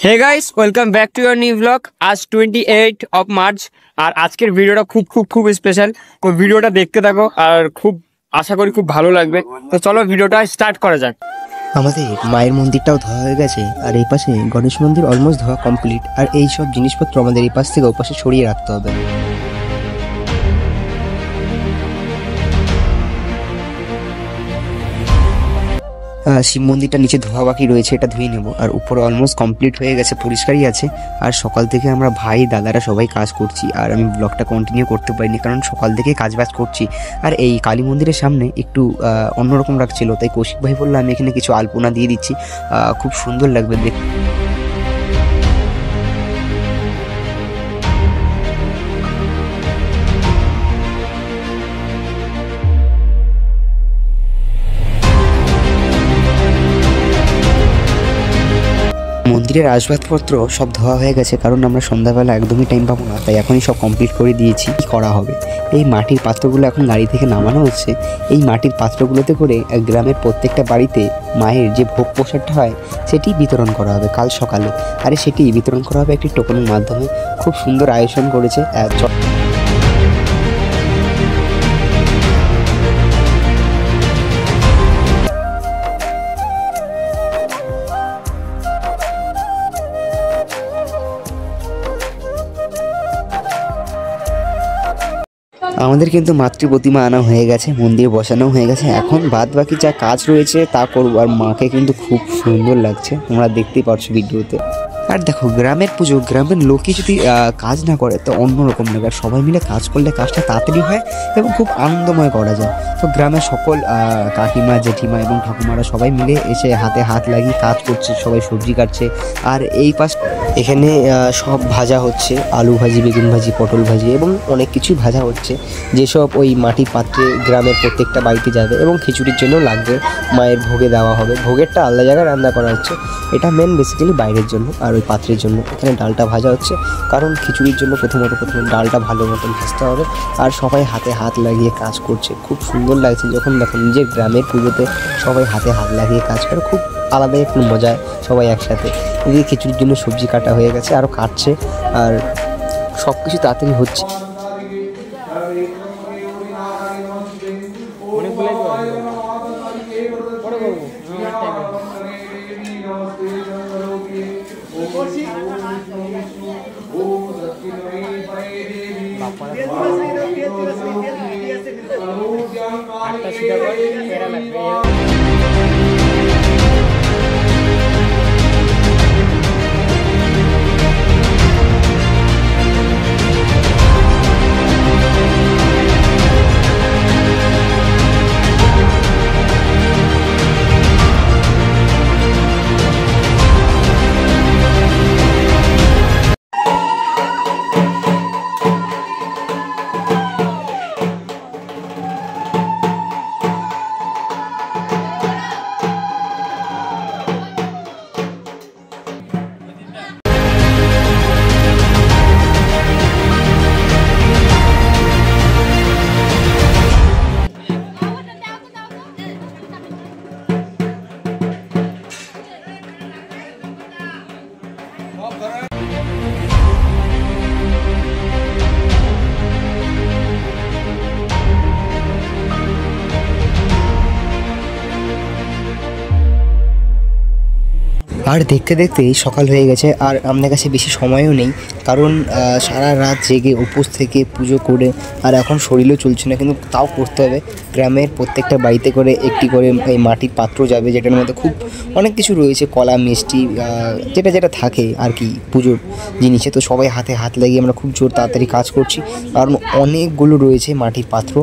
Hey guys, welcome back to your new blog. আজ 28 of March আর আজকের ভিডিওটা খুব স্পেশাল। তো ভিডিওটা দেখতে থাকো আর খুব আশা করি খুব ভালো লাগবে। তো চলো ভিডিওটা স্টার্ট করা যাক। আমাদের মায়ের মন্দিরটাও ধোয়া হয়ে গেছে আর এই পাশে গণেশ মন্দির অলমোস্ট ধোয়া কমপ্লিট। আর এই সব জিনিসপত্র আমাদের এই পাশ থেকে ও পাশে সরিয়ে রাখতে হবে। শিব মন্দিরটা নিচে ধোয়া বাকি রয়েছে, এটা ধুয়ে নেব। আর উপরে অলমোস্ট কমপ্লিট হয়ে গেছে, পরিষ্কারই আছে। আর সকাল থেকে আমরা ভাই দাদারা সবাই কাজ করছি আর আমি ব্লগটা কন্টিনিউ করতে পারিনি কারণ সকাল থেকে কাজবাজ করছি। আর এই কালী মন্দিরের সামনে একটু অন্যরকম লাগছিল, তাই কৌশিক ভাই বললো আমি এখানে কিছু আলপনা দিয়ে দিচ্ছি, খুব সুন্দর লাগবে দেখতে। মন্দিরের আসবাবপত্র সব ধোয়া হয়ে গেছে কারণ আমরা সন্ধ্যাবেলা একদমই টাইম পাবো না, তাই এখনই সব কমপ্লিট করে দিয়েছি। কী করা হবে, এই মাটির পাত্রগুলো এখন গাড়ি থেকে নামানো হচ্ছে। এই মাটির পাত্রগুলোতে করে গ্রামের প্রত্যেকটা বাড়িতে মায়ের যে ভোগ প্রসাদটা হয় সেটি বিতরণ করা হবে কাল সকালে। আরে সেটি বিতরণ করা হবে একটি টোকনের মাধ্যমে। খুব সুন্দর আয়োজন করেছে। আমাদের কিন্তু মাতৃ প্রতিমা আনা হয়ে গেছে, মন্দিরে বসানো হয়ে গেছে। এখন বাদ বাকি যা কাজ রয়েছে তা করবো। আর মাকে কিন্তু খুব সুন্দর লাগছে, তোমরা দেখতেই পারছো ভিডিওতে। আর দেখো, গ্রামের পুজো, গ্রামের লোকই যদি কাজ না করে তো অন্যরকম লাগে। আর সবাই মিলে কাজ করলে কাজটা তাড়াতাড়ি হয় এবং খুব আনন্দময় করা যায়। তো গ্রামের সকল কাকিমা জেঠিমা এবং ঠাকুমারা সবাই মিলে এসে হাতে হাত লাগিয়ে কাজ করছে, সবাই সবজি কাটছে। আর এই পাশ এখানে সব ভাজা হচ্ছে, আলু ভাজি, বেগুন ভাজি, পটল ভাজি এবং অনেক কিছুই ভাজা হচ্ছে, যেসব ওই মাটির পাত্রে গ্রামের প্রত্যেকটা বাড়িতে যাবে এবং খিচুড়ির জন্য লাগবে, মায়ের ভোগে দেওয়া হবে। ভোগেরটা আলাদা জায়গায় রান্না করা হচ্ছে, এটা মেন বেসিক্যালি বাইরের জন্য। আর ওই পাত্রের জন্য এখানে ডালটা ভাজা হচ্ছে, কারণ খিচুড়ির জন্য প্রথমে ডালটা ভালো মতন ভাজতে হবে। আর সবাই হাতে হাত লাগিয়ে কাজ করছে, খুব সুন্দর লাগছে যখন দেখো নিজের গ্রামের পুজোতে সবাই হাতে হাত লাগিয়ে কাজ করে, খুব আলাদা একটু মজা সবাই একসাথে। এদিকে খিচুড়ির জন্য সবজি কাটা হয়ে গেছে, আরও কাটছে, আর সব কিছু তাড়াতাড়ি হচ্ছে। আর দেখতে দেখতেই সকাল হয়ে গেছে আর আমাদের কাছে বেশি সময়ও নেই, কারণ সারা রাত জেগে উপোস থেকে পুজো করে আর এখন শরীরও চলছে না, কিন্তু তাও করতে হবে। গ্রামের প্রত্যেকটা বাড়িতে করে একটি করে এই মাটির পাত্র যাবে, যেটার মধ্যে খুব অনেক কিছু রয়েছে, কলা মিষ্টি যেটা থাকে আর কি পুজোর জিনিসে। তো সবাই হাতে হাত লাগিয়ে আমরা খুব জোর তাড়াতাড়ি কাজ করছি, কারণ অনেকগুলো রয়েছে মাটির পাত্র।